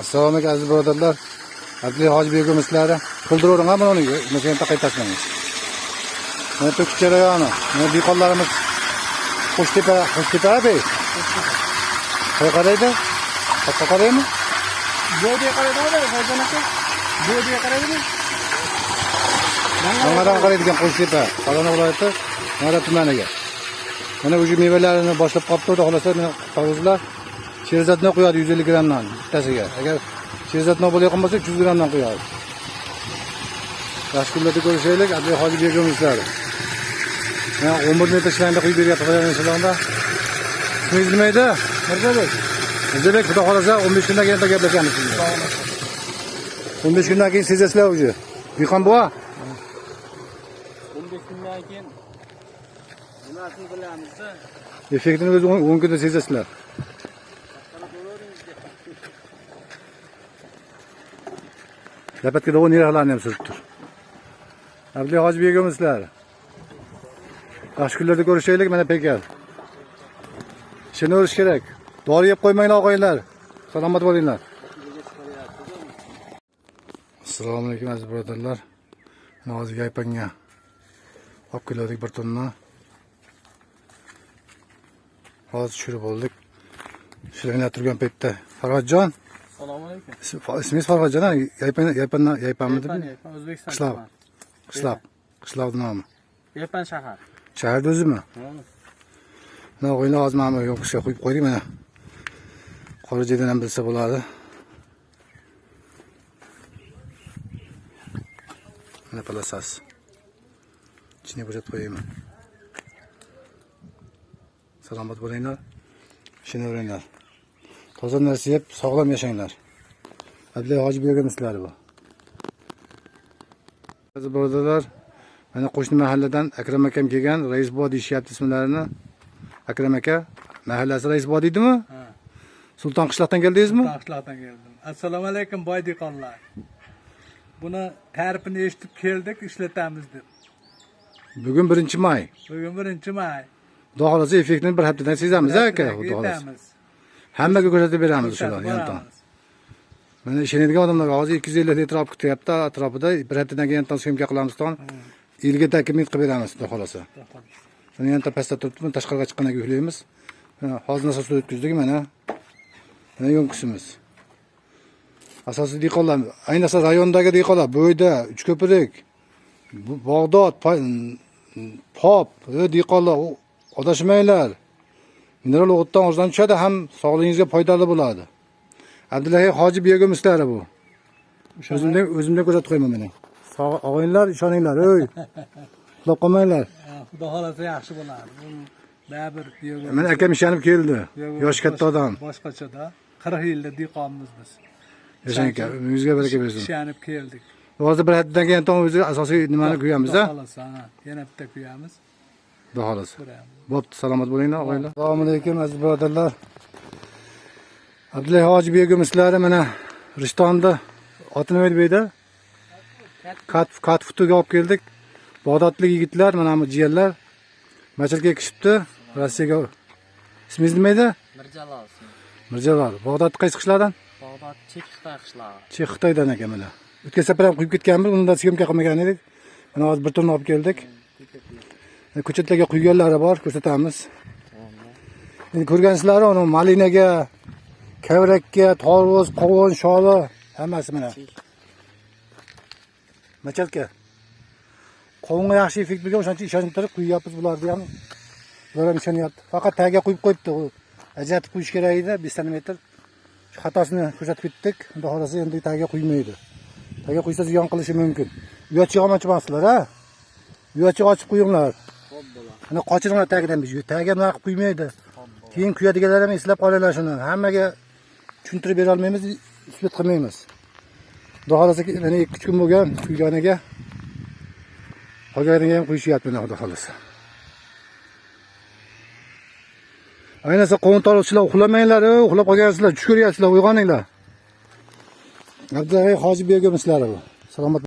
Assalomu alaykum aziz birodarlar. Abdulla Hoji begim sizlarga qildiravering ham uni mashina qaytashlamaymiz. Mana to'k jarayoni. Mana dehqonlarimiz Qo'shtepa abi. Qaraydi? Qayoqqa qaraymi? Bu yerga qaraydi, Fayzon aka. Bu yerga qaraydimi? Mangadan qaraydigan Qo'shtepa, Farg'ona viloyati Nara tumaniga. Mana o'sha mevalarini boshlab qolibdi, xohlasa mana qog'ozlar sherzatni qo'yadi 150 grammdan bittasiga. Agar sherzatni bo'layotgan bo'lsa 300 grammdan qo'yadi. Yaxshi kunlarda ko'rishaylik, Abdulla Hoji begim sizlar. Mana 11 metr shilangda qo'yib beryapti Qo'yonishlarda. Siz nimaydi? Mirzabek. Mirzabek, xudo xolasa 15 kundan keyin gaplashamiz siz bilan. 15 kundan keyin sezasizlar o'zi. Dehqon buva. 15 kundan keyin nimasini bilamiz-da. Effektini o'zi 10 kunda sezasizlar. Lapatga do'g'on neralarni ham surib tur. Abdulla Hoji begim sizlar. Yaxshi kunlarda ko'rishaylik, mana Pekal. Ishini o'rish kerak. Dori yeb qo'ymanglar og'aylar. Salomat bo'linglar. Assalomu alaykum aziz birodarlar. Hozir Yaypanga olib keldik bir tonna. Hozir tushirib oldik. Shilanglar turgan paytda Farhodjon. Assalomu alaykum. İsmingiz Farhodjon, Yaypanmi deb? O'zbekiston. Qishloq nomi. Yaypan shahar. Shaharda o'zimi? Mana o'yinlar hozir mana yo'qishga qo'yib qo'ydik mana. Qorijidan ham bilsa bo'ladi. Mana palasas. İçine bo'shatib qo'yayman. Salomat bo'linglar. Ishini o'ringlar. Toza narsa yeb, sog'lom yashanglar. Abdulla Hoji begim sizlar bu. Aziz birodarlar, mana qo'shni mahalladan Akram akam kelgan, Rais bo deyishyapti ismlarini. Akram aka, mahallasi Rais bo deydimi? Ha. Sulton qishloqdan keldingizmi? Sulton qishloqdan keldim. Assalomu alaykum boy dehqonlar. Buni ta'rifini eshitib keldik, ishlatamiz deb. Bugun 1-may. Bugun 1-may. Xudo xolasa effektini bir haftadan sezamiz aka, xudo xolasa. Hammaga ko'rsatib beramiz o'shalar yandan. Mana ishonadigan odamlar hozir 250 litr olib kutyapti, atrofida bir haftadan keyin yandan syomka qilamiz ton. Yilga taklif qilib beramiz, xudo xolasa. Shuni yandan pastda turibdi, tashqariga chiqqandan keyin uxlaymiz. Hozir nasos o'tkazdik mana. Mana yo'nqisimiz. Asosiy dehqonlar, ayniqsa rayondagi dehqonlar, bo'yda, Uchko'prik, Bog'dod, Pop, dehqonlar adashmanglar. Mineral o'g'itdan o'zidan tushadi, ham sog'lig'ingizga foydali bo'ladi. Abdulla Hoji begim sizlar bu. O'zimdan ko'rsatib qo'yman meni. Sog' og'aylar, ishoninglar, o'y. Uxlab qolmanglar. Xudo xolasa yaxshi bo'ladi. Baribir begim. Mana akam ishonib keldi. Yosh katta odam. Boshqachada 40 yilda dehqonmiz biz. Yashang aka, o'zingizga baraka bersin. Ishonib keldik. Hozir bir haftadan keyin o'zi asosiy nimani kuyamiz-a? Xudo xolasa, yana bitta kuyamiz. Xudo xolasa. Bo'pti, salomat bo'linglar, og'aylar. Assalomu alaykum aziz birodarlar. Abdulla Hoji begim sizlari mana Rishtonda otini nima deydi? Kat futuga olib keldik. Bag'dodlik yigitlar, mana bu jiyanlar machalga kishibdi. Rossiyaga. Ismingiz nima edi? Mirjalol. Mirjalol. Bag'dod qaysi qishlardan? Bag'dod Chexxitoy qishlog'i. Chexxitoydan aka mana. O'tgan safar ham quyib ketganmiz, unda syomka qilmagan edik. Mana hozir bir tonna olib keldik. Ko'chatlarga quyganlari bor, ko'rsatamiz. Endi ko'rgansizlar, uni malinaga, kavrakka, torvoz, qovun, sholi hammasi mana. Machalka. Qovunga yaxshi effekt bergan, o'shancha ishonib turib quyapmiz bularni ham. Ular ham ishonyapti. Faqat tagiga quyib qo'yibdi. Ajratib qo'yish kerak edi, 5 cm. Shu xatosini ko'rsatib ketdik. Xudo xolasa endi tagiga quymaydi. Tagiga quysa ziyon qilishi mumkin. Uyochiq olmoqchimansizlar, ha? Uyochiq ochib qo'yinglar. Mana qochiringlar tagidan biz. Tagiga nima qilib quymaydi. Keyin kuyadiganlar ham eslab qolinglar shuni. Hammaga tushuntirib bera olmaymiz, isbot qilmaymiz. Xudo xolasa mana 2 kun bo'lgan kuyganiga qolganiga ham quyishyapti mana xudo xolasa. Ayniqsa qovun toruvchilar uxlamanglar, uxlab qolgansizlar, tush ko'ryapsizlar, uyg'oninglar. Abdulla Hoji begim sizlar bu. Salomat